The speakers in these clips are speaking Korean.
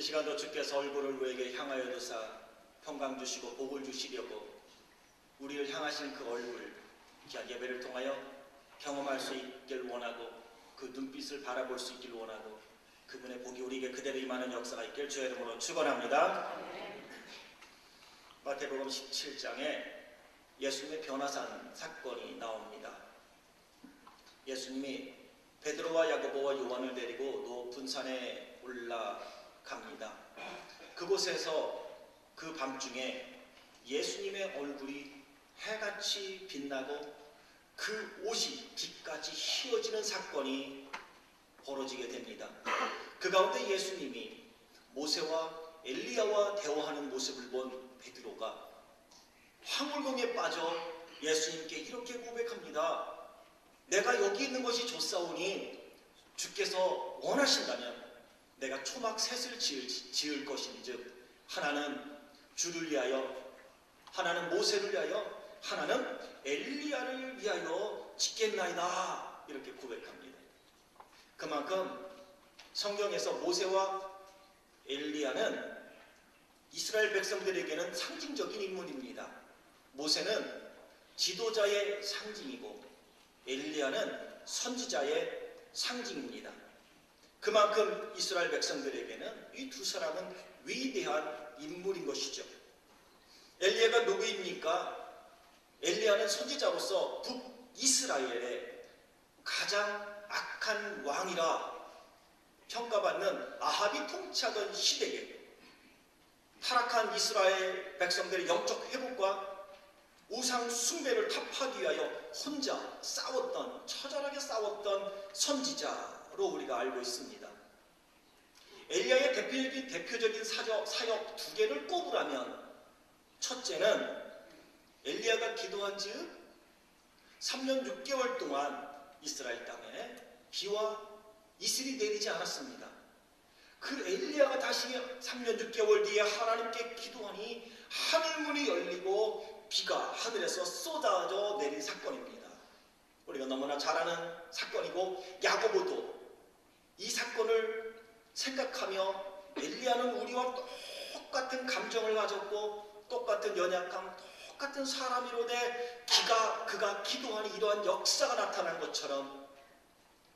시간도 주께서 얼굴을 우리에게 향하여 두사 평강 주시고 복을 주시려고 우리를 향하신 그 얼굴 귀한 예배를 통하여 경험할 수 있길 원하고 그 눈빛을 바라볼 수 있길 원하고 그분의 복이 우리에게 그대로 임하는 역사가 있길 주의 이름으로 축원합니다. 마태복음 17장에 예수님의 변화산 사건이 나옵니다. 예수님이 베드로와 야고보와 요한을 데리고 높은 산에 올라갑니다. 그곳에서 그 밤중에 예수님의 얼굴이 해같이 빛나고 그 옷이 빛까지 휘어지는 사건이 벌어지게 됩니다. 그 가운데 예수님이 모세와 엘리야와 대화하는 모습을 본 베드로가 황홀경에 빠져 예수님께 이렇게 고백합니다. 내가 여기 있는 것이 좋사오니 주께서 원하신다면 내가 초막 셋을 지을 것인즉 하나는 주를 위하여, 하나는 모세를 위하여, 하나는 엘리야를 위하여 짓겠나이다. 이렇게 고백합니다. 그만큼 성경에서 모세와 엘리야는 이스라엘 백성들에게는 상징적인 인물입니다. 모세는 지도자의 상징이고 엘리야는 선지자의 상징입니다. 그만큼 이스라엘 백성들에게는 이 두 사람은 위대한 인물인 것이죠. 엘리야가 누구입니까? 엘리야는 선지자로서 북이스라엘의 가장 악한 왕이라 평가받는 아합이 통치하던 시대에 타락한 이스라엘 백성들의 영적 회복과 우상 숭배를 타파하기 위하여 혼자 싸웠던, 처절하게 싸웠던 선지자로 우리가 알고 있습니다. 엘리야의 대표적인 사역 두 개를 꼽으라면 첫째는 엘리야가 기도한 즉 3년 6개월 동안 이스라엘 땅에 비와 이슬이 내리지 않았습니다. 그 엘리야가 다시 3년 6개월 뒤에 하나님께 기도하니 하늘문이 열리고 비가 하늘에서 쏟아져 내린 사건입니다. 우리가 너무나 잘 아는 사건이고 야고보도 이 사건을 생각하며 엘리야는 우리와 똑같은 감정을 가졌고 똑같은 연약함, 똑같은 사람이로되 그가 기도하니 이러한 역사가 나타난 것처럼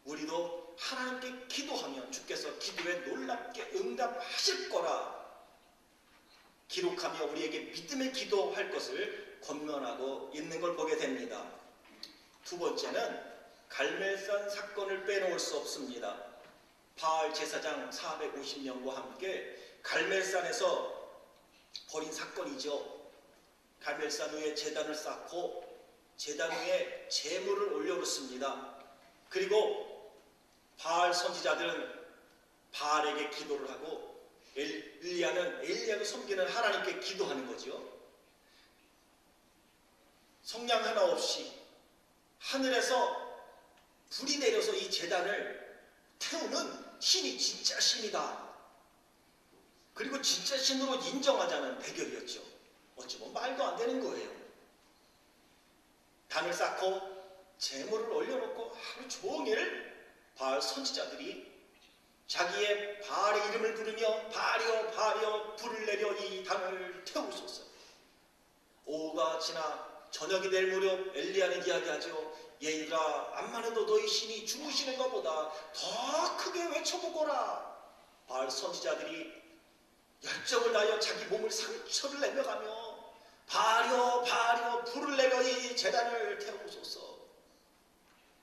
우리도 하나님께 기도하면 주께서 기도에 놀랍게 응답하실 거라 기록하며 우리에게 믿음의 기도할 것을 권면하고 있는 걸 보게 됩니다. 두 번째는 갈멜산 사건을 빼놓을 수 없습니다. 바알 제사장 450명과 함께 갈멜산에서 벌인 사건이죠. 갈멜산 위에 제단을 쌓고 제단 위에 제물을 올려놓습니다. 그리고 바알 선지자들은 바알에게 기도를 하고 엘리야는 엘리야가 섬기는 하나님께 기도하는 거죠. 성냥 하나 없이 하늘에서 불이 내려서 이 제단을 태우는 신이 진짜 신이다. 그리고 진짜 신으로 인정하자는 대결이었죠. 어찌 보면 말도 안 되는 거예요. 단을 쌓고 제물을 올려놓고 하루 종일 바알 선지자들이 자기의 바알의 이름을 부르며 바알이여 바알이여 불을 내려 이 단을 태우소서. 오후가 지나 저녁이 될 무렵 엘리야는 이야기하죠. 얘들아 암만 해도 너희 신이 주무시는 것보다 더 크게 외쳐보거라. 바알 선지자들이 열정을 다하여 자기 몸을 상처를 내며가며 바알이여 바알이여 불을 내려 이 제단을 태우소서.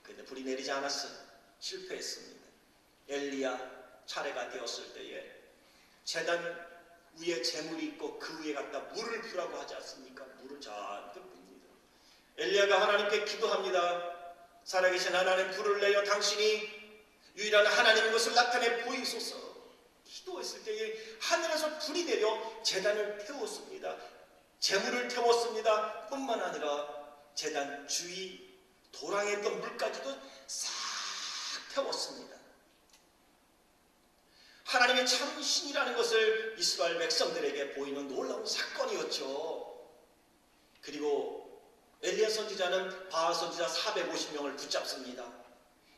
그런데 불이 내리지 않았어요. 실패했습니다. 엘리야 차례가 되었을 때에 제단 위에 재물이 있고 그 위에 갖다 물을 부라고 하지 않습니까? 물을 잔뜩 붓니다. 엘리야가 하나님께 기도합니다. 살아계신 하나님 불을 내려 당신이 유일한 하나님인 것을 나타내 보이소서. 기도했을 때에 하늘에서 불이 내려 제단을 태웠습니다. 재물을 태웠습니다. 뿐만 아니라 제단 주위 도랑했던 물까지도 싹 태웠습니다. 하나님의 참 신이라는 것을 이스라엘 백성들에게 보이는 놀라운 사건이었죠. 그리고 엘리야 선지자는 바알 선지자 450명을 붙잡습니다.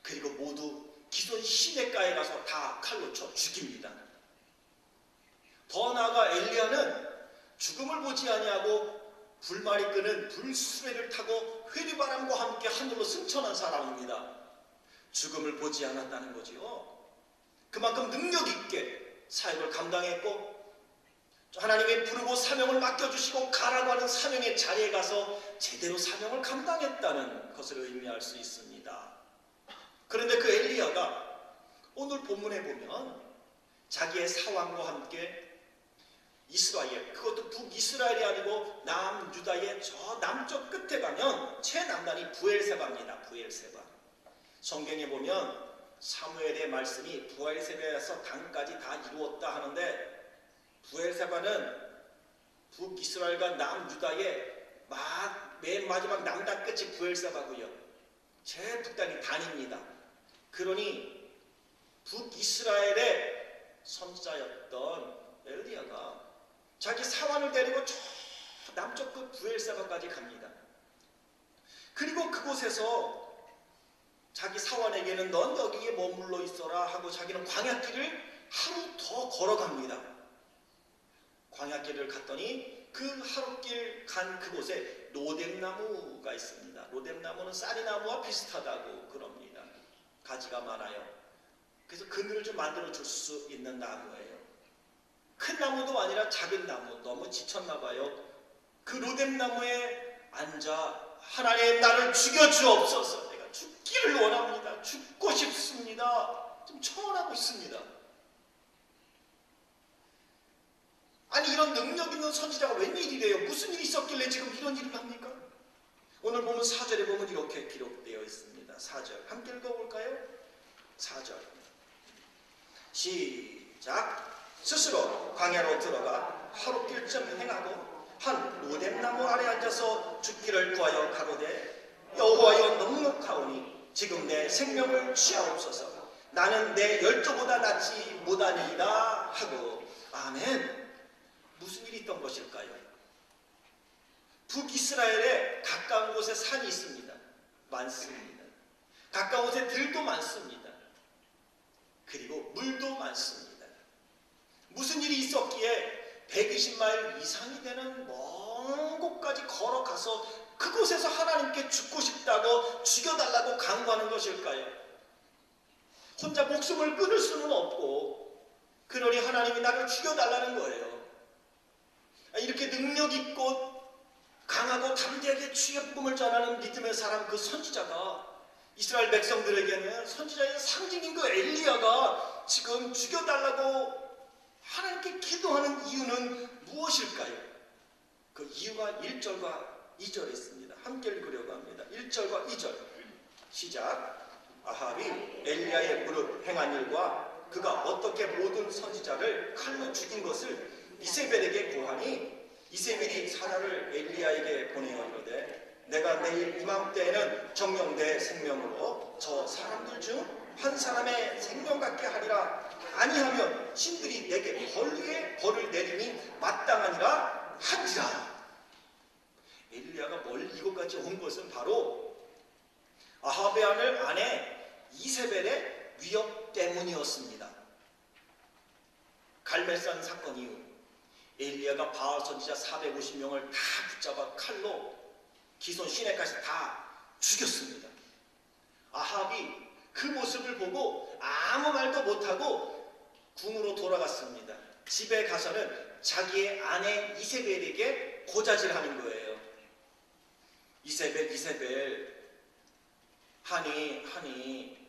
그리고 모두 기손 시내가에 가서 다 칼로 쳐 죽입니다. 더 나아가 엘리야는 죽음을 보지 아니하고 불말이 끄는 불수레를 타고 회리바람과 함께 하늘로 승천한 사람입니다. 죽음을 보지 않았다는 거지요. 그만큼 능력 있게 사역을 감당했고 하나님이 부르고 사명을 맡겨주시고 가라고 하는 사명의 자리에 가서 제대로 사명을 감당했다는 것을 의미할 수 있습니다. 그런데 그 엘리야가 오늘 본문에 보면 자기의 사왕과 함께 이스라엘, 그것도 북이스라엘이 아니고 남유다의 저 남쪽 끝에 가면 최남단이 브엘세바입니다. 브엘세바. 성경에 보면 사무엘의 말씀이 브엘세바에서 단까지 다 이루었다 하는데 브엘세바는 북이스라엘과 남유다의 맨 마지막 남단 끝이 브엘세바고요. 제일 북단이 단입니다. 그러니 북이스라엘의 선지자였던 엘리야가 자기 사환을 데리고 저 남쪽 끝 브엘세바까지 갑니다. 그리고 그곳에서 자기 사환에게는 넌 여기에 머물러 있어라 하고 자기는 광야길을 하루 더 걸어갑니다. 광야길을 갔더니 그 하루길 간 그곳에 로뎀나무가 있습니다. 로뎀나무는 쌀이나무와 비슷하다고 그럽니다. 가지가 많아요. 그래서 그늘을 좀 만들어 줄 수 있는 나무예요. 큰 나무도 아니라 작은 나무, 너무 지쳤나 봐요. 그 로뎀나무에 앉아 하나님 나를 죽여주옵소서. 내가 죽기를 원합니다. 죽고 싶습니다. 좀 청원하고 있습니다. 아니 이런 능력 있는 선지자가 웬일이래요? 무슨 일이 있었길래 지금 이런 일을 합니까? 오늘 보면 4절에 보면 이렇게 기록되어 있습니다. 4절 함께 읽어볼까요? 4절 시작. 스스로 광야로 들어가 하루길쯤 행하고 한 로뎀나무 아래 앉아서 죽기를 구하여 가로되 여호와여 넉넉하오니 지금 내 생명을 취하옵소서. 나는 내 열조보다 낫지 못하니이다 하고. 아멘. 무슨 일이 있던 것일까요? 북이스라엘에 가까운 곳에 산이 있습니다. 많습니다. 가까운 곳에 들도 많습니다. 그리고 물도 많습니다. 무슨 일이 있었기에 120마일 이상이 되는 먼 곳까지 걸어가서 그곳에서 하나님께 죽고 싶다고 죽여달라고 강구하는 것일까요? 혼자 목숨을 끊을 수는 없고 그러니 하나님이 나를 죽여달라는 거예요. 이렇게 능력 있고 강하고 담대하게 주의 복음을 전하는 믿음의 사람, 그 선지자가 이스라엘 백성들에게는 선지자의 상징인 그 엘리야가 지금 죽여달라고 하나님께 기도하는 이유는 무엇일까요? 그 이유가 1절과 2절에 있습니다. 함께 읽으려고 합니다. 1절과 2절 시작. 아합이 엘리야의 무릇 행한 일과 그가 어떻게 모든 선지자를 칼로 죽인 것을 이세벨에게 고하니 이세벨이 사자를 엘리야에게 보내어 이르되 내가 내일 이맘때에는 정령 내 생명으로 저 사람들 중 한 사람의 생명 같게 하리라. 아니하면 신들이 내게 벌 위에 벌을 내리니 마땅하니라 하니라. 엘리야가 멀리 이곳까지 온 것은 바로 아합의 아내 이세벨의 위협 때문이었습니다. 갈멜산 사건 이후 엘리야가 바알 선지자 450명을 다 붙잡아 칼로 기손 시내까지 다 죽였습니다. 아합이 그 모습을 보고 아무 말도 못하고 궁으로 돌아갔습니다. 집에 가서는 자기의 아내 이세벨에게 고자질하는 거예요. 이세벨 하니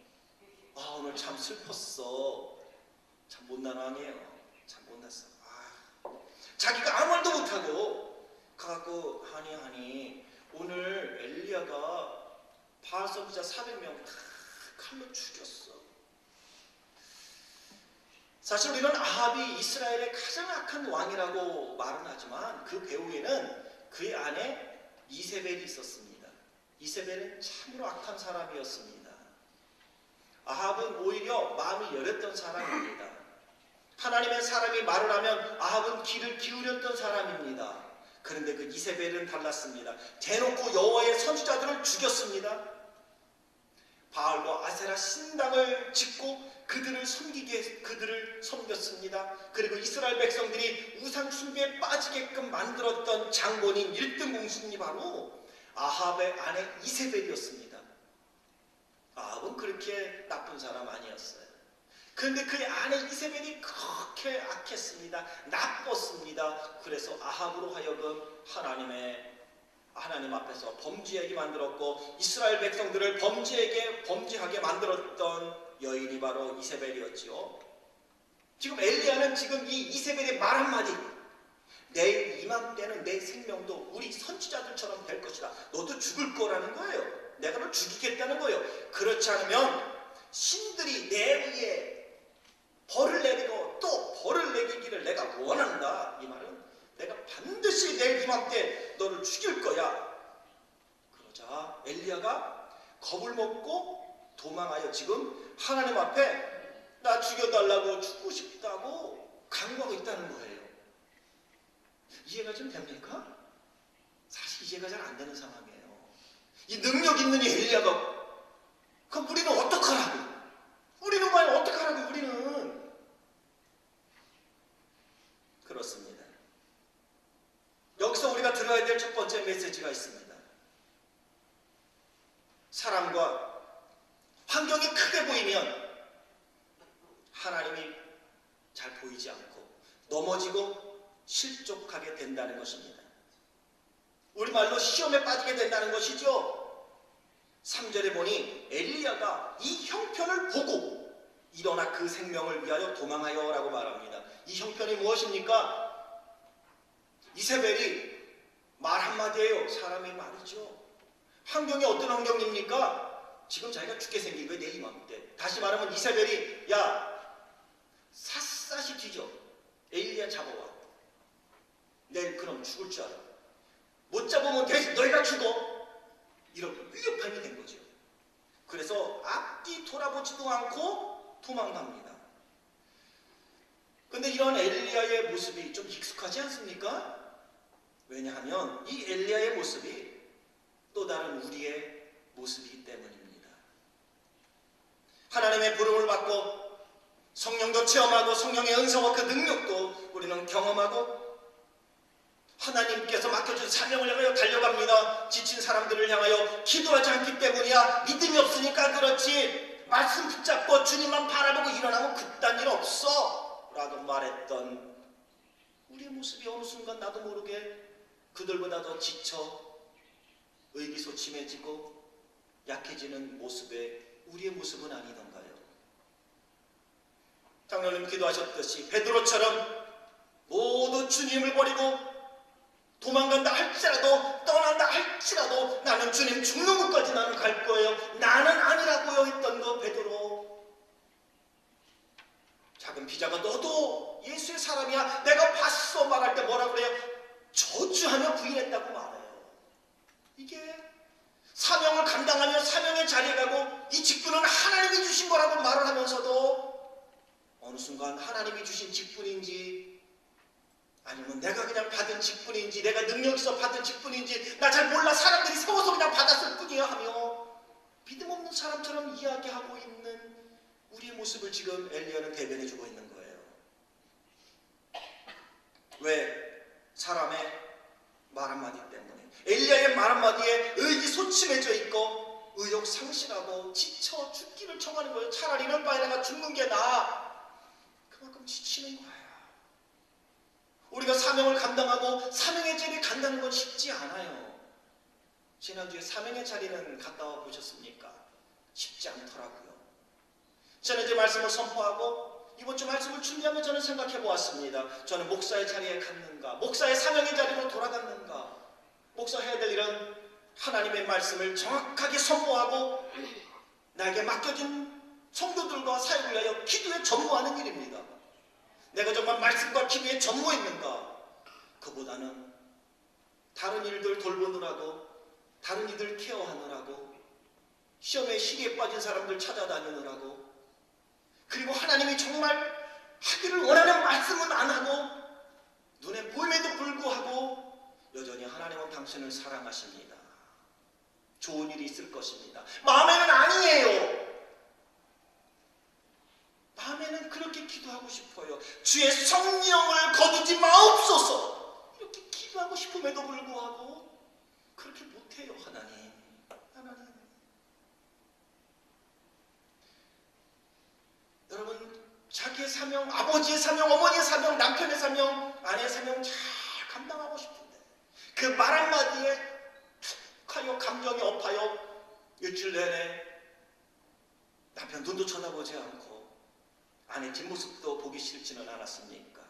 오늘 참 슬펐어. 참 못난 왕이에요. 참 못났어. 자기가 아무 말도 못하고 가갖고 하니 오늘 엘리야가 바알 선지자 400명 다 칼로 죽였어. 사실 우리는 아합이 이스라엘의 가장 악한 왕이라고 말은 하지만 그 배후에는 그의 아내 이세벨이 있었습니다. 이세벨은 참으로 악한 사람이었습니다. 아합은 오히려 마음이 열렸던 사람입니다. 하나님의 사람이 말을 하면 아합은 귀를 기울였던 사람입니다. 그런데 그 이세벨은 달랐습니다. 대놓고 여호와의 선지자들을 죽였습니다. 바알과 아세라 신당을 짓고 그들을 섬겼습니다. 그리고 이스라엘 백성들이 우상 숭배에 빠지게끔 만들었던 장본인 1등 공신이 바로 아합의 아내 이세벨이었습니다. 아합은 그렇게 나쁜 사람 아니었어요. 그런데 그의 아내 이세벨이 그렇게 악했습니다. 나빴습니다. 그래서 아합으로 하여금 하나님 앞에서 범죄하게 만들었고 이스라엘 백성들을 범죄하게 만들었던 여인이 바로 이세벨이었지요. 지금 엘리야는 지금 이 이세벨의 말 한마디, 내일 이맘때는 내 생명도 우리 선지자들처럼 될 것이다. 너도 죽을 거라는 거예요. 내가 너 죽이겠다는 거예요. 그렇지 않으면 신들이 내 위에 벌을 내리고 또 벌을 내리기를 내가 원한다. 이 말은 내가 반드시 내일 이맘때 너를 죽일 거야. 그러자 엘리야가 겁을 먹고 도망하여 지금 하나님 앞에 나 죽여달라고 죽고 싶다고 간구하고 있다는 거예요. 이해가 좀 됩니까? 사실 이해가 잘 안 되는 상황이에요. 이 능력 있는 이 엘리야가 그럼 우리는 어떡하라고? 우리는 과연 어떡하라고? 우리는 그렇습니다. 여기서 우리가 들어야 될 첫 번째 메시지가 있습니다. 사람과 환경이 크게 보이면 하나님이 잘 보이지 않고 넘어지고 실족하게 된다는 것입니다. 우리말로 시험에 빠지게 된다는 것이죠. 3절에 보니 엘리야가 이 형편을 보고 일어나 그 생명을 위하여 도망하여 라고 말합니다. 이 형편이 무엇입니까? 이세벨이 말 한마디예요. 사람의 말이죠. 환경이 어떤 환경입니까? 지금 자기가 죽게 생긴 거예요. 내 이맘때. 다시 말하면 이세벨이 야 샅샅이 뒤져. 엘리야 잡아와. 내일 그럼 죽을 줄 알아. 못 잡으면 대신 너희가 죽어. 이런 위협함이 된 거죠. 그래서 앞뒤 돌아보지도 않고 도망갑니다. 근데 이런 엘리야의 모습이 좀 익숙하지 않습니까? 왜냐하면 이 엘리야의 모습이 또 다른 우리의 모습이기 때문입니다. 하나님의 부름을 받고 성령도 체험하고 성령의 은사와 그 능력도 우리는 경험하고 하나님께서 맡겨준 사명을 향하여 달려갑니다. 지친 사람들을 향하여 기도하지 않기 때문이야. 믿음이 없으니까 그렇지. 말씀 붙잡고 주님만 바라보고 일어나면 그딴 일 없어 라고 말했던 우리의 모습이 어느 순간 나도 모르게 그들보다 더 지쳐 의기소침해지고 약해지는 모습에 우리의 모습은 아니던가요? 장로님 기도하셨듯이 베드로처럼 모두 주님을 버리고 도망간다 할지라도 떠난다 할지라도 나는 주님 죽는 곳까지 나는 갈 거예요. 나는 아니라고요 했던 거 베드로. 작은 피자가 너도 예수의 사람이야 내가 봤어 말할 때 뭐라 그래요? 저주하며 부인했다고 말해요. 이게 사명을 감당하며 사명의 자리에 가고 이 직분은 하나님이 주신 거라고 말을 하면서도 어느 순간 하나님이 주신 직분인지 아니면 내가 그냥 받은 직분인지 내가 능력 있어 받은 직분인지 나 잘 몰라 사람들이 세워서 그냥 받았을 뿐이야 하며 믿음 없는 사람처럼 이야기하고 있는 우리의 모습을 지금 엘리야는 대변해주고 있는 거예요. 왜? 사람의 말 한마디 때문에. 엘리야의 말 한마디에 의기소침해져 있고 의욕상실하고 지쳐 죽기를 청하는 거예요. 차라리 이럴 바에 내가 죽는 게 나아. 그만큼 지치는 거예요. 우리가 사명을 감당하고 사명의 자리에 간다는 건 쉽지 않아요. 지난주에 사명의 자리는 갔다 와 보셨습니까? 쉽지 않더라고요. 저는 이제 말씀을 선포하고 이번 주 말씀을 준비하며 저는 생각해 보았습니다. 저는 목사의 자리에 갔는가? 목사의 사명의 자리로 돌아갔는가? 목사 해야 될 일은 하나님의 말씀을 정확하게 선포하고 나에게 맡겨진 성도들과 사역을 위하여 기도에 전무하는 일입니다. 내가 정말 말씀과 기도에 전무했는가? 그보다는 다른 일들 돌보느라고 다른 이들 케어하느라고 시험에 시기에 빠진 사람들 찾아다니느라고 그리고 하나님이 정말 하기를 원하는 말씀은 안 하고 눈에 보임에도 불구하고 여전히 하나님은 당신을 사랑하십니다. 좋은 일이 있을 것입니다. 마음에는 아니에요. 마음에는 그렇게 기도하고 싶어요. 주의 성령을 거두지 마옵소서. 이렇게 기도하고 싶음에도 불구하고 그렇게 못해요. 하나님. 여러분, 자기의 사명, 아버지의 사명, 어머니의 사명, 남편의 사명, 아내의 사명 잘 감당하고 싶은데 그 말 한마디에 툭하여 감정이 업하여 일주일 내내 남편 눈도 쳐다보지 않고 아내 뒷모습도 보기 싫지는 않았습니까?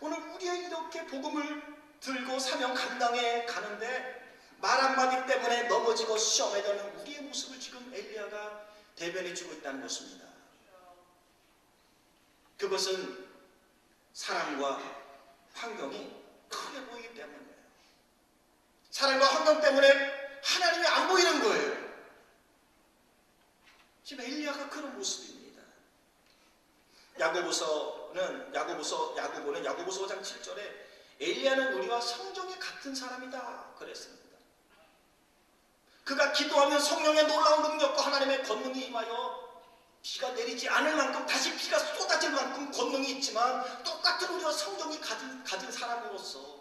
오늘 우리가 이렇게 복음을 들고 사명 감당해 가는데 말 한마디 때문에 넘어지고 시험에 드는 우리의 모습을 지금 엘리야가 대변해 주고 있다는 것입니다. 그것은 사람과 환경이 크게 보이기 때문이에요. 사람과 환경 때문에 하나님이 안 보이는 거예요. 지금 엘리야가 그런 모습입니다. 야고보는 야고보서 5장 7절에 엘리야는 우리와 성정이 같은 사람이다 그랬습니다. 그가 기도하면 성령의 놀라운 능력과 하나님의 권능이 임하여 비가 내리지 않을 만큼 다시 비가 쏟아질 만큼 권능이 있지만 똑같은 우리와 성정이 가진 사람으로서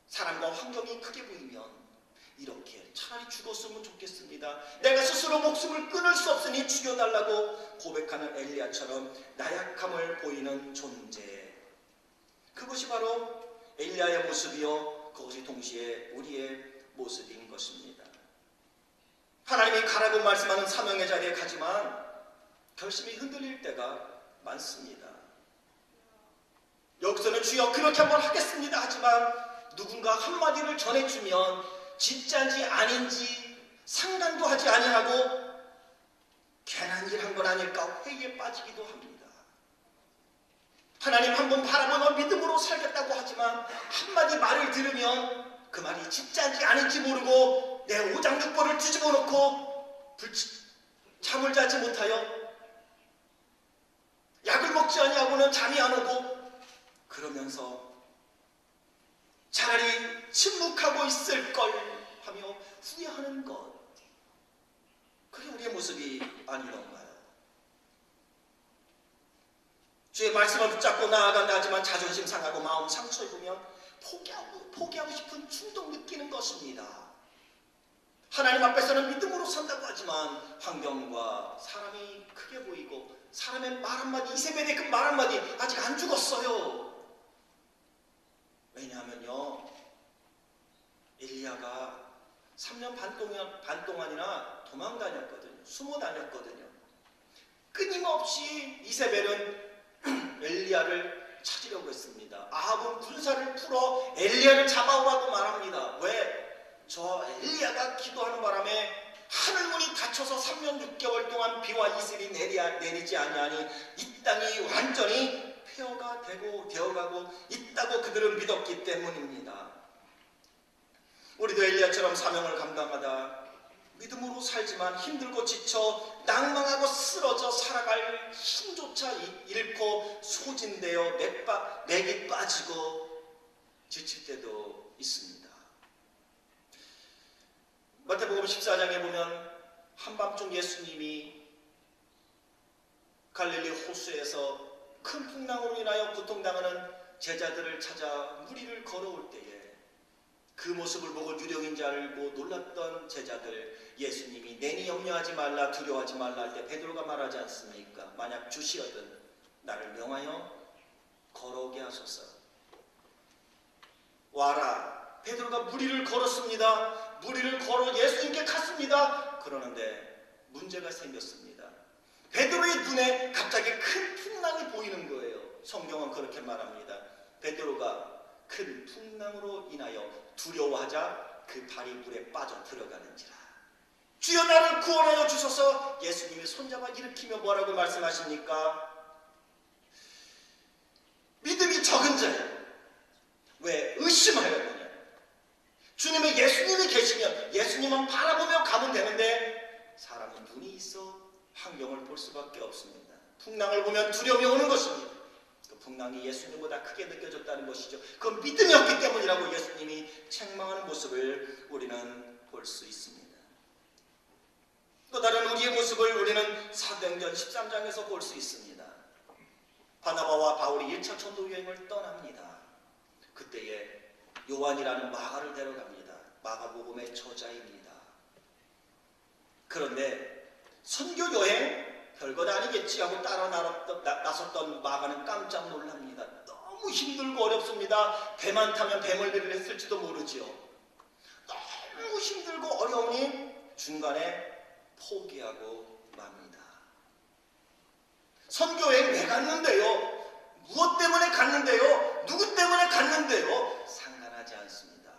사람과 환경이 크게 보이면 이렇게 차라리 죽었으면 좋겠습니다. 내가 스스로 목숨을 끊을 수 없으니 죽여달라고 고백하는 엘리야처럼 나약함을 보이는 존재. 그것이 바로 엘리야의 모습이요, 그것이 동시에 우리의 모습인 것입니다. 하나님이 가라고 말씀하는 사명의 자리에 가지만 결심이 흔들릴 때가 많습니다. 여기서는 주여 그렇게 한번 하겠습니다 하지만 누군가 한마디를 전해주면 진짜인지 아닌지 상관도 하지 아니하고 괜한 일 한 건 아닐까 회의에 빠지기도 합니다. 하나님 한번 바라보며 믿음으로 살겠다고 하지만 한마디 말을 들으면 그 말이 진짜인지 아닌지 모르고 내 오장육부를 뒤집어 놓고 잠을 자지 못하여 약을 먹지 아니하고는 잠이 안 오고 그러면서 차라리 침묵하고 있을 걸 하며 후회하는 것, 그게 우리의 모습이 아니던가요? 주의 말씀을 붙잡고 나아간다 하지만 자존심 상하고 마음 상처 입으면 포기하고 싶은 충동 느끼는 것입니다. 하나님 앞에서는 믿음으로 산다고 하지만 환경과 사람이 크게 보이고 사람의 말 한마디, 이세벨의 그 말 한마디 아직 안 죽었어요. 왜냐하면요, 엘리야가 3년 반 동안이나 도망 다녔거든요. 숨어 다녔거든요. 끊임없이 이세벨은 엘리야를 찾으려고 했습니다. 아합은 군사를 풀어 엘리야를 잡아오라고 말합니다. 왜? 저 엘리야가 기도하는 바람에 하늘문이 닫혀서 3년 6개월 동안 비와 이슬이 내리지 아니하니 이 땅이 완전히 폐허가 되어가고 있다고 그들은 믿었기 때문입니다. 우리도 엘리야처럼 사명을 감당하다 믿음으로 살지만 힘들고 지쳐 낭망하고 쓰러져 살아갈 힘조차 잃고 소진되어 맥이 빠지고 지칠 때도 있습니다. 마태복음 14장에 보면 한밤중 예수님이 갈릴리 호수에서 큰 풍랑으로 인하여 고통당하는 제자들을 찾아 무리를 걸어올 때에 그 모습을 보고 유령인 줄 알고 놀랐던 제자들, 예수님이 내니 염려하지 말라 두려워하지 말라 할 때 베드로가 말하지 않습니까? 만약 주시거든 나를 명하여 걸어오게 하소서. 와라. 베드로가 무리를 걸었습니다. 무리를 걸어 예수님께 갔습니다. 그러는데 문제가 생겼습니다. 베드로의 눈에 갑자기 큰 풍랑이 보이는 거예요. 성경은 그렇게 말합니다. 베드로가 큰 풍랑으로 인하여 두려워하자 그 발이 물에 빠져 들어가는지라. 주여 나를 구원하여 주소서. 예수님이 손잡아 일으키며 뭐라고 말씀하십니까? 믿음이 적은 자여 왜 의심하였느냐. 주님의 예수님이 계시면 예수님은 바라보며 가면 되는데 사람은 눈이 있어 환경을 볼 수밖에 없습니다. 풍랑을 보면 두려움이 오는 것입니다. 그 풍랑이 예수님보다 크게 느껴졌다는 것이죠. 그건 믿음이 없기 때문이라고 예수님이 책망하는 모습을 우리는 볼 수 있습니다. 또 다른 우리의 모습을 우리는 사도행전 13장에서 볼 수 있습니다. 바나바와 바울이 1차 전도 여행을 떠납니다. 그때에 요한이라는 마가를 데려갑니다. 마가복음의 저자입니다. 그런데 선교 여행 별것 아니겠지 하고 따라 나섰던 마가는 깜짝 놀랍니다. 너무 힘들고 어렵습니다. 배만 타면 배멀미를 했을지도 모르지요. 너무 힘들고 어려우니 중간에 포기하고 맙니다. 선교여행 왜 갔는데요? 무엇 때문에 갔는데요? 누구 때문에 갔는데요? 상관하지 않습니다.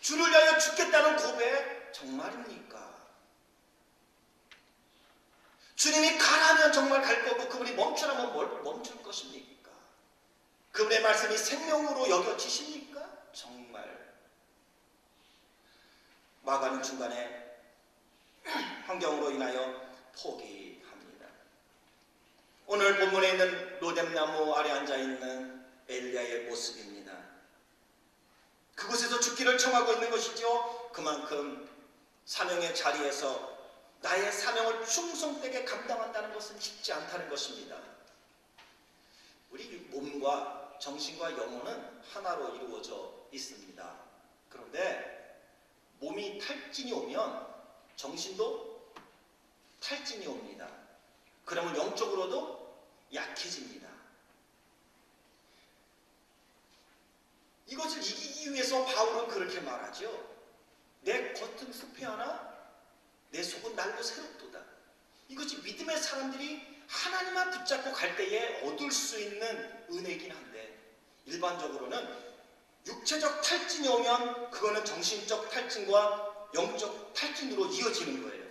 주를 위하여 죽겠다는 고백 정말입니까? 주님이 가라면 정말 갈 거고 그분이 멈추라면 멈출 것입니까? 그분의 말씀이 생명으로 여겨지십니까? 정말. 마가는 중간에 환경으로 인하여 포기합니다. 오늘 본문에 있는 로뎀나무 아래 앉아있는 엘리야의 모습입니다. 그곳에서 죽기를 청하고 있는 것이죠. 그만큼 사명의 자리에서 나의 사명을 충성되게 감당한다는 것은 쉽지 않다는 것입니다. 우리 몸과 정신과 영혼은 하나로 이루어져 있습니다. 그런데 몸이 탈진이 오면 정신도 탈진이 옵니다. 그러면 영적으로도 약해집니다. 이것을 이기기 위해서 바울은 그렇게 말하죠. 내 겉은 습해하나 내 속은 날로 새롭도다. 이것이 믿음의 사람들이 하나님만 붙잡고 갈 때에 얻을 수 있는 은혜이긴 한데 일반적으로는 육체적 탈진이 오면 그거는 정신적 탈진과 영적 탈진으로 이어지는 거예요.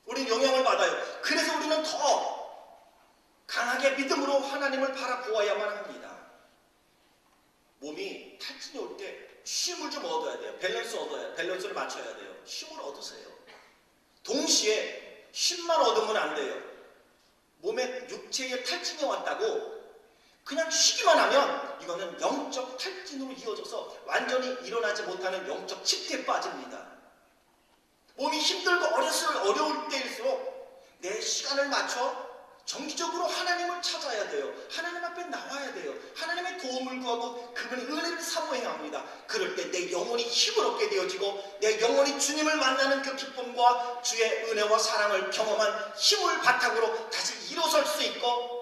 우리는 영향을 받아요. 그래서 우리는 더 강하게 믿음으로 하나님을 바라보아야만 합니다. 몸이 탈진이 올 때 쉼을 좀 얻어야 돼요. 밸런스를 맞춰야 돼요. 쉼을 얻으세요. 동시에 쉼만 얻으면 안 돼요. 몸에 육체에 탈진이 왔다고 그냥 쉬기만 하면 이거는 영적 탈진으로 이어져서 완전히 일어나지 못하는 영적 침체에 빠집니다. 몸이 힘들고 어려울 때일수록 내 시간을 맞춰 정기적으로 하나님을 찾아야 돼요. 하나님 앞에 나와야 돼요. 하나님의 도움을 구하고 그분의 은혜를 사모해야 합니다. 그럴 때 내 영혼이 힘을 얻게 되어지고 내 영혼이 주님을 만나는 그 기쁨과 주의 은혜와 사랑을 경험한 힘을 바탕으로 다시 일어설 수 있고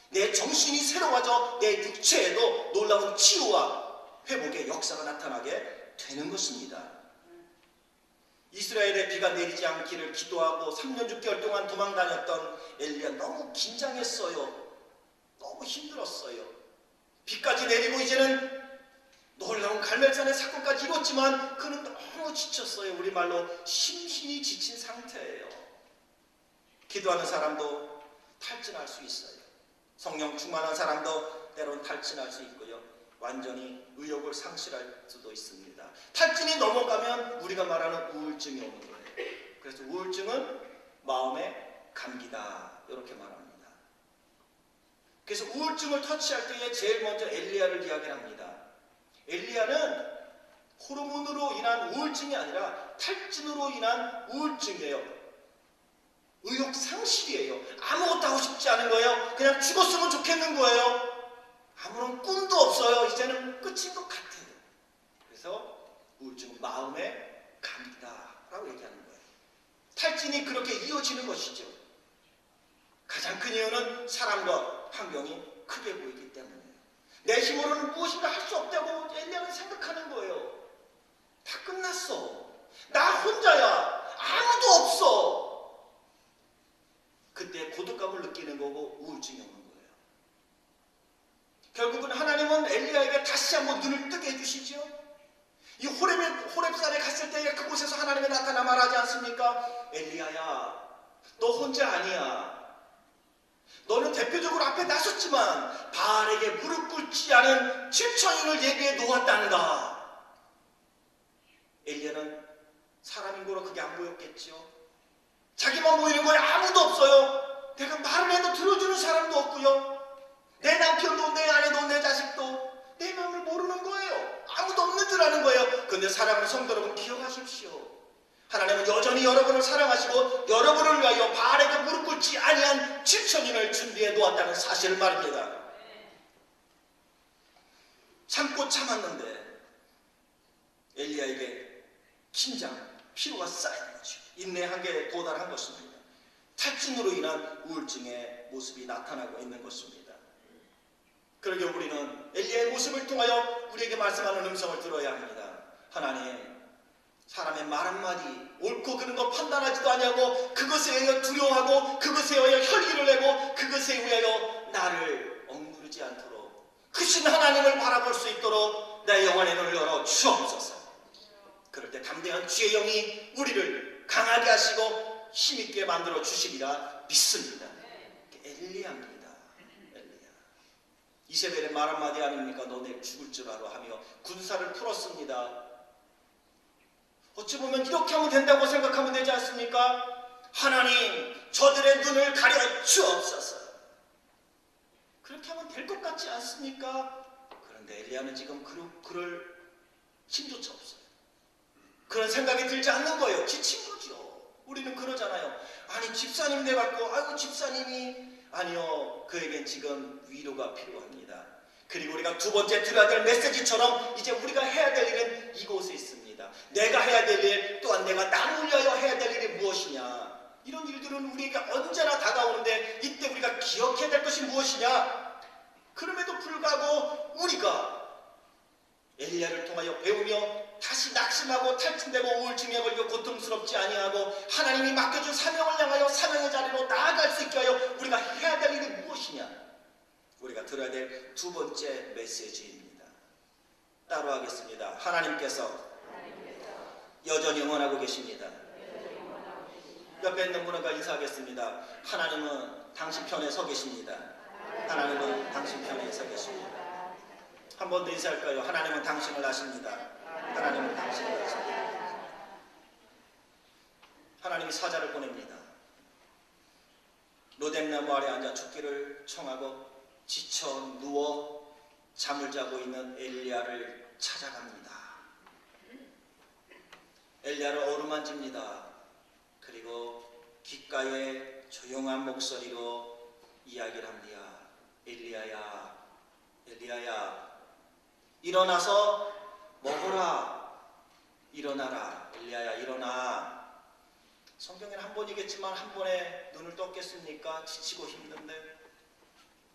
내 정신이 새로워져 내 육체에도 놀라운 치유와 회복의 역사가 나타나게 되는 것입니다. 이스라엘에 비가 내리지 않기를 기도하고 3년 6개월 동안 도망 다녔던 엘리야 너무 긴장했어요. 너무 힘들었어요. 비까지 내리고 이제는 놀라운 갈멜산의 사건까지 이뤘지만 그는 너무 지쳤어요. 우리말로 심신이 지친 상태예요. 기도하는 사람도 탈진할 수 있어요. 성령 충만한 사람도 때론 탈진할 수 있고요. 완전히 의욕을 상실할 수도 있습니다. 탈진이 넘어가면 우리가 말하는 우울증이 오는 거예요. 그래서 우울증은 마음의 감기다 이렇게 말합니다. 그래서 우울증을 터치할 때에 제일 먼저 엘리야를 이야기합니다. 엘리야는 호르몬으로 인한 우울증이 아니라 탈진으로 인한 우울증이에요. 의욕 상실이에요. 아무것도 하고 싶지 않은 거예요. 그냥 죽었으면 좋겠는 거예요. 아무런 꿈도 없어요. 이제는 끝인 것 같아요. 그래서 우울증은 마음의 감기다라고 얘기하는 거예요. 탈진이 그렇게 이어지는 것이죠. 가장 큰 이유는 사람과 환경이 크게 보이기 때문이에요. 내 힘으로는 무엇인가 할 수 없다고 엘리야는 생각하는 거예요. 다 끝났어. 나 혼자야. 아무도 없어. 그때 고독감을 느끼는 거고 우울증이 오는 거예요. 결국은 하나님은 엘리야에게 다시 한번 눈을 뜨게 해주시죠. 이 호렙산에 갔을 때 그곳에서 하나님이 나타나 말하지 않습니까? 엘리야야, 너 혼자 아니야. 너는 대표적으로 앞에 나섰지만 바알에게 무릎 꿇지 않은 7,000인을 예비해 놓았단다. 엘리야는 사람인 거로 그게 안 보였겠죠. 자기만 보이는 거에 아무도 없어요. 내가 말을 해도 들어주는 사람도 없고요. 내 남편도 내 아내도 내 자식도 내 마음을 모르는 거예요. 아무도 없는 줄 아는 거예요. 그런데 사랑하는 성도 여러분, 기억하십시오. 하나님은 여전히 여러분을 사랑하시고 여러분을 위하여 바알에게 무릎 꿇지 아니한 7천인을 준비해 놓았다는 사실을 말입니다. 참고 참았는데 엘리야에게 긴장, 피로가 쌓이는 거죠. 인내 한계에 도달한 것입니다. 탈진으로 인한 우울증의 모습이 나타나고 있는 것입니다. 그러게 우리는 엘리야의 모습을 통하여 우리에게 말씀하는 음성을 들어야 합니다. 하나님, 사람의 말 한마디 옳고 그른 거 판단하지도 아니하고 그것에 의하여 두려워하고 그것에 의하여 혈기를 내고 그것에 의하여 나를 억누르지 않도록 크신 하나님을 바라볼 수 있도록 내 영혼의 눈을 열어 주옵소서. 그럴 때 담대한 주의 영이 우리를 강하게 하시고 힘있게 만들어 주시리라 믿습니다. 엘리야입니다. 엘리야. 이세벨의 말 한마디 아닙니까? 너 내일 죽을 줄 알아 하며 군사를 풀었습니다. 어찌 보면 이렇게 하면 된다고 생각하면 되지 않습니까? 하나님, 저들의 눈을 가려 주옵소서. 그렇게 하면 될 것 같지 않습니까? 그런데 엘리야는 지금 그럴 힘조차 없어요. 그런 생각이 들지 않는 거예요. 지친 거죠. 우리는 그러잖아요. 아니, 집사님 돼갖고 아이고 집사님이 아니요, 그에겐 지금 위로가 필요합니다. 그리고 우리가 두 번째 들어야 될 메시지처럼 이제 우리가 해야 될 일은 이곳에 있습니다. 내가 해야 될 일, 또한 내가 나를 위하여 해야 될 일이 무엇이냐. 이런 일들은 우리에게 언제나 다가오는데 이때 우리가 기억해야 될 것이 무엇이냐. 그럼에도 불구하고 우리가 엘리야를 통하여 배우며 다시 낙심하고 탈진되고 우울증에 걸려 고통스럽지 아니하고 하나님이 맡겨준 사명을 향하여 사명의 자리로 나아갈 수 있게 하여 우리가 해야 될 일이 무엇이냐. 우리가 들어야 될 두 번째 메시지입니다. 따로 하겠습니다. 하나님께서 여전히 응원하고 계십니다. 옆에 있는 분과 인사하겠습니다. 하나님은 당신 편에 서 계십니다. 하나님은 당신 편에 서 계십니다. 한 번 더 인사할까요? 하나님은 당신을 아십니다. 하나님은 당신을 아십니다. 하나님이 사자를 보냅니다. 로뎀나무 아래 앉아 죽기를 청하고 지쳐 누워 잠을 자고 있는 엘리야를 찾아갑니다. 엘리야를 어루만집니다. 그리고 귓가에 조용한 목소리로 이야기를 합니다. 엘리야야, 엘리야야, 일어나서 먹어라. 일어나라. 엘리야야, 일어나. 성경에는 한 번이겠지만 한 번에 눈을 떴겠습니까? 지치고 힘든데.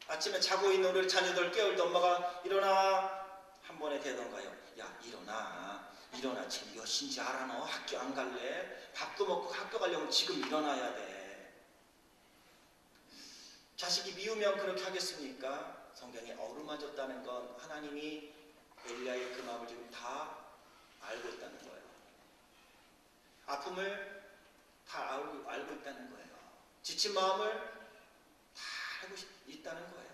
아침에 자고 있는 우리 자녀들 깨울 때 엄마가 일어나 한 번에 되던가요? 야, 일어나. 일어나. 지금 몇 시인지 알아? 너 학교 안 갈래? 밥도 먹고 학교 가려면 지금 일어나야 돼. 자식이 미우면 그렇게 하겠습니까? 성경에 어루만졌다는 건 하나님이 엘리야의 그 마음을 지금 다 알고 있다는 거예요. 아픔을 다 알고 있다는 거예요. 지친 마음을 다 알고 있다는 거예요.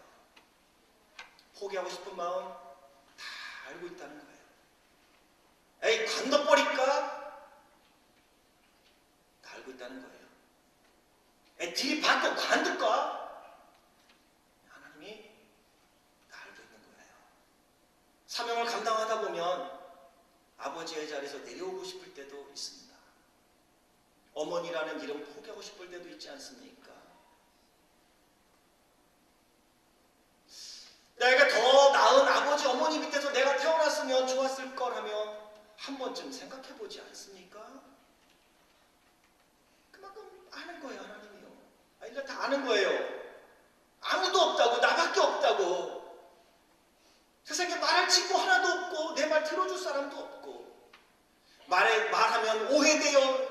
포기하고 싶은 마음 다 알고 있다는 거예요. 에이, 관둬버릴까? 다 알고 있다는 거예요. 에이, 뒤 받고 관둘까? 하나님이 다 알고 있는 거예요. 사명을 감당하다 보면 아버지의 자리에서 내려오고 싶을 때도 있습니다. 어머니라는 이름 포기하고 싶을 때도 있지 않습니까? 내가 더 나은 아버지 어머니 밑에서 내가 태어났으면 좋았을 걸 하며 한 번쯤 생각해 보지 않습니까? 그만큼 아는 거예요, 하나님이요. 이거 다 아는 거예요. 아무도 없다고, 나밖에 없다고. 세상에 말할 친구 하나도 없고 내 말 들어줄 사람도 없고 말하면 오해되어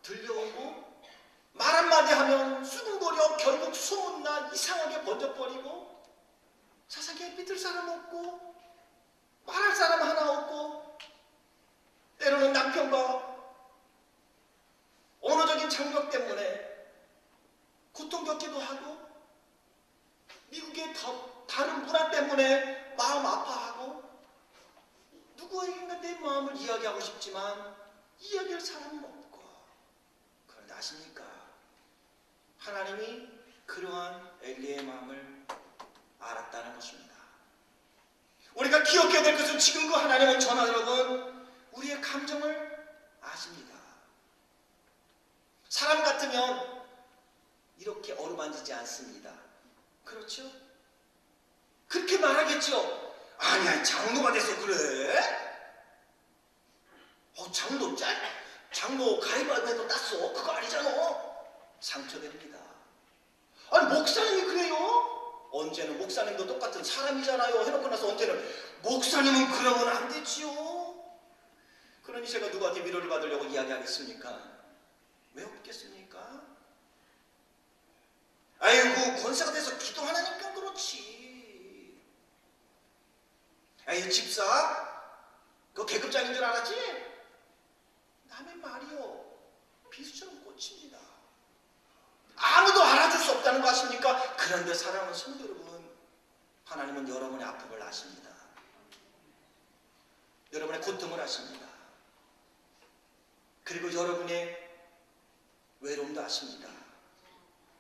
들려오고 말 한마디 하면 수군거려 결국 소문나 이상하게 번져버리고 세상에 믿을 사람 없고 말할 사람 하나 없고 때로는 남편과 언어적인 장벽 때문에 고통겪기도 하고 미국의 다른 문화 때문에 마음 아파하고 누구에게인가 내 마음을 이야기하고 싶지만 이야기할 사람은 없고. 그런데 아십니까? 하나님이 그러한 엘리의 마음을 알았다는 것입니다. 우리가 기억해야 될 것은 지금 그 하나님은 전하 여러분 우리의 감정을 아십니다. 사람 같으면 이렇게 어루만지지 않습니다. 그렇죠? 그렇게 말하겠죠. 아니야 장로가 돼서 그래? 장로 가입안에도 땄어. 그거 아니잖아. 상처됩니다. 아니 목사님이 그래요? 언제는 목사님도 똑같은 사람이잖아요. 해놓고 나서 언제는 목사님은 그러면 안 되지요. 그러니 제가 누구한테 위로를 받으려고 이야기하겠습니까? 왜 없겠습니까? 아이고 권세가 돼서 기도하니까 그렇지. 아이 집사 그거 계급장인 줄 알았지? 남의 말이요 비수처럼 꽂힙니다. 아무도 알아줄 수 없다는 거 아십니까? 그런데 사랑하는 성도 여러분, 하나님은 여러분의 아픔을 아십니다. 여러분의 고통을 아십니다. 그리고 여러분의 외로움도 아십니다.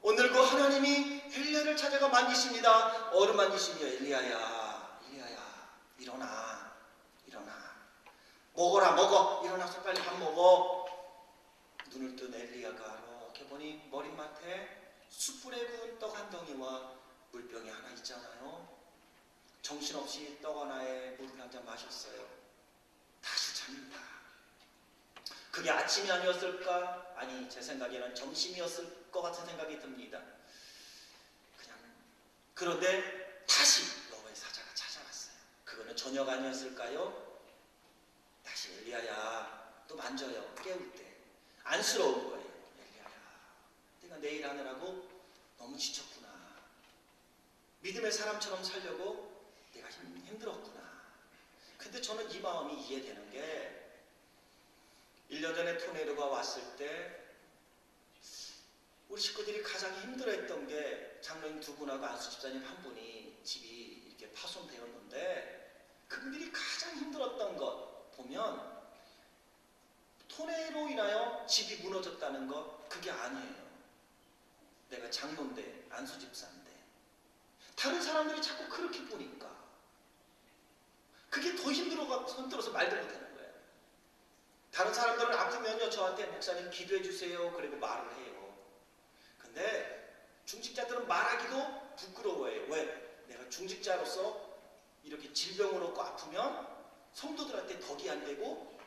오늘 그 하나님이 엘리야를 찾아가 만지십니다. 어루만지시며 엘리야야 일어나 먹어라 먹어 일어나서 빨리 밥 먹어. 눈을 뜬 엘리야가 이렇게 보니 머리맡에 숯불에 구운 떡 한 덩이와 물병이 하나 있잖아요. 정신없이 떡 하나에 물을 한 잔 마셨어요. 다시 잡니다. 그게 아침이 아니었을까? 아니 제 생각에는 점심이었을 것 같은 생각이 듭니다. 그런데 다시 여호와의 사자가 찾아왔어요. 그거는 저녁 아니었을까요? 다시 엘리야야 또 만져요. 깨울 때 안쓰러운 거예요. 엘리야야 내가 내일 하느라고 너무 지쳤구나. 믿음의 사람처럼 살려고 내가 힘들었구나. 근데 저는 이 마음이 이해되는 게 1년 전에 토네이도가 왔을 때 우리 식구들이 가장 힘들어했던 게 장로님 2분하고 안수 집사님 1분이 집이 이렇게 파손되었는데 그분들이 가장 힘들었던 것 보면 토네이도로 인하여 집이 무너졌다는 것 그게 아니에요. 내가 장로인데 안수 집사인데 다른 사람들이 자꾸 그렇게 보니까 그게 더 힘들어서 말도 못하는 거예요. 다른 사람들은 아프면요 저한테 목사님 기도해 주세요 그리고 말을 해요. 근데 중직자들은 말하기도 부끄러워해요. 왜? 내가 중직자로서 이렇게 질병을 얻고 아프면 성도들한테 덕이 안 되고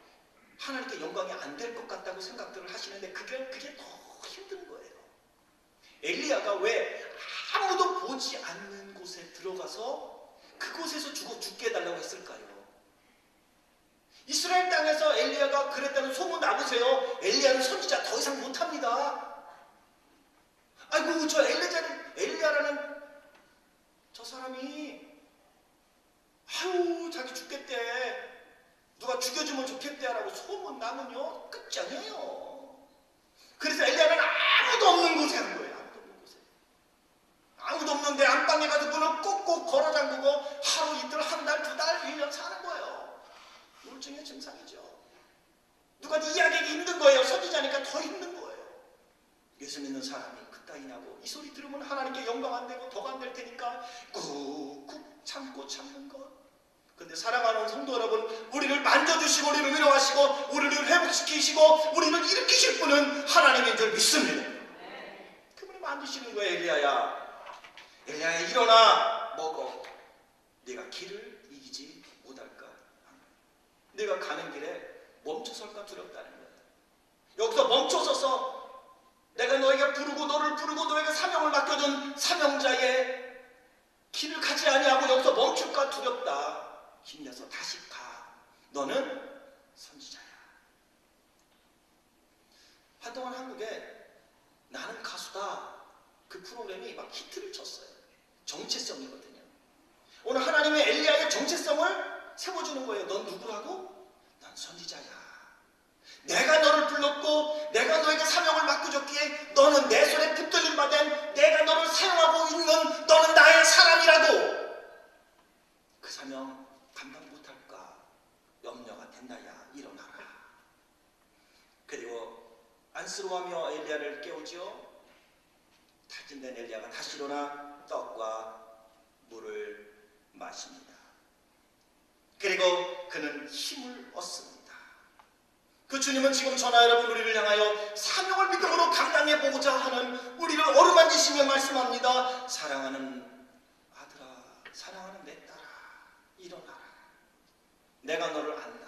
하나님께 영광이 안 될 것 같다고 생각들을 하시는데 그게 더 힘든 거예요. 엘리야가 왜 아무도 보지 않는 곳에 들어가서 그곳에서 죽게 해달라고 했을까요? 이스라엘 땅에서 엘리야가 그랬다는 소문 나보세요. 엘리야는 선지자 더 이상 못합니다. 아이고 저 엘리야라는 저 사람이 아유 자기 죽겠대. 누가 죽여주면 좋겠대라고 소문 나면요 끝장이에요. 그래서 엘리야는 아무도 없는 곳에 한 거예요. 아무도 없는데 안방에 가서 문을 꼭꼭 걸어 잠그고 하루 이틀 한 달 두 달 1년 사는 거예요. 우울증의 증상이죠. 누가 이야기하기 힘든 거예요. 선지자니까 더 힘든 거예요. 예수 믿는 사람이 그따위냐고 이 소리 들으면 하나님께 영광 안 되고 덕 안 될 테니까 꾹꾹 참는 것. 근데 사랑하는 성도 여러분, 우리를 만져주시고 우리를 위로하시고 우리를 회복시키시고 우리를 일으키실 분은 하나님인 줄 믿습니다. 그분이 만지시는 거예요. 엘리야야 일어나 먹어. 네가 길을 이기지 못할까? 네가 가는 길에 멈춰설까 두렵다는 거예요. 여기서 멈춰서서 내가 너에게 너를 부르고 너에게 사명을 맡겨준 사명자의 길을 가지 아니하고 여기서 멈출까 두렵다. 힘내서 다시 가. 너는 선지자야. 한동안 한국에 나는 가수다 그 프로그램이 막 히트를 쳤어요. 정체성이거든요. 오늘 하나님의 엘리야의 정체성을 세워주는 거예요. 넌 누구라고? 난 선지자야. 내가 너를 불렀고 내가 너에게 사명을 맡겨줬기에 너는 내 손에 붙들림 받은 내가 너를 사용하고 있는 너는 나의 사람이라고. 그 사명 감당 못할까 염려가 된다야. 일어나라. 그리고 안쓰러워하며 엘리야를 깨우죠. 탈진된 엘리야가 다시 일어나 떡과 물을 마십니다. 그리고 그는 힘을 얻습니다. 그 주님은 지금 저나 여러분 우리를 향하여 사명을 믿음으로 감당해 보고자 하는 우리를 어루만지시며 말씀합니다. 사랑하는 아들아, 사랑하는 내 딸아, 일어나라. 내가 너를 안다.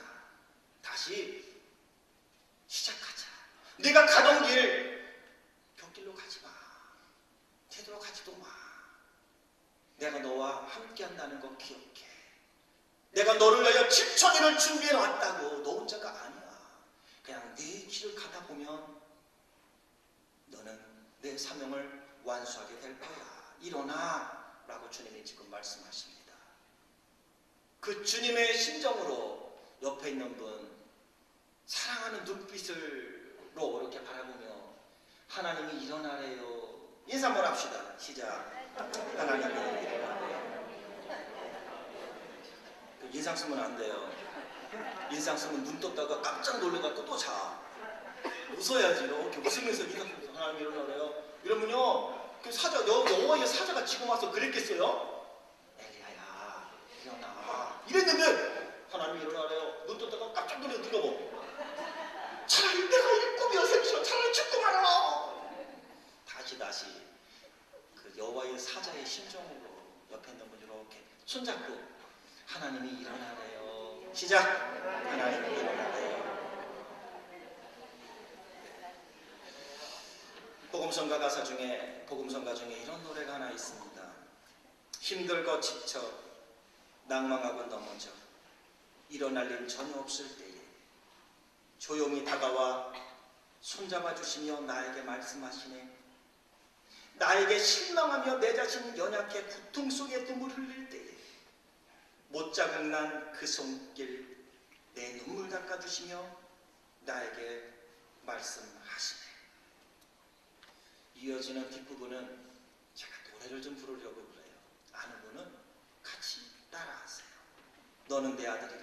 다시 시작하자. 네가 가던 길 곁길로 가지 마. 되돌아가지도 마. 내가 너와 함께 한다는 거 기억해. 내가 너를 위하여 집천이를 준비해 놨다고. 너 혼자가 아니야. 그냥 네 길을 가다 보면 너는 내 사명을 완수하게 될 거야. 일어나 라고 주님이 지금 말씀하십니다. 그 주님의 심정으로 옆에 있는 분 사랑하는 눈빛으로 이렇게 바라보며 하나님이 일어나래요. 인사 한번 합시다. 시작. 하나님이 일어나래요. 인상 쓰면 안 돼요. 인상 쓰면 눈 떴다가 깜짝 놀래갖고 또 자. 웃어야지. 이렇게 웃으면서 인상 쓰면서 하나님이 일어나래요. 이러면요, 그 사자, 여호와의 사자가 지금 와서 그랬겠어요? 엘리야야, 일어나. 이랬는데 하나님이 일어나래요. 눈 떴다가 깜짝 놀래서 누가 뭐? 차라리 내가 이 꿈이야 생시여. 차라리 죽고 말아. 다시 그 여호와의 사자의 심정으로 옆에 있는 분 이렇게 손잡고 하나님이 일어나래요. 시작. 하나님이 일어나래요. 복음성가 중에 이런 노래가 하나 있습니다. 힘들고 지쳐 낭망하고 넘어져 일어날 일 전혀 없을 때에 조용히 다가와 손잡아 주시며 나에게 말씀하시네. 나에게 실망하며 내 자신 연약해 고통 속에 눈물 흘릴 때에 못자국 난 그 손길 내 눈물 닦아주시며 나에게 말씀하시네. 이어지는 뒷부분은 제가 노래를 좀 부르려고 그래요. 아는 분은 같이 따라하세요. 너는 내 아들이라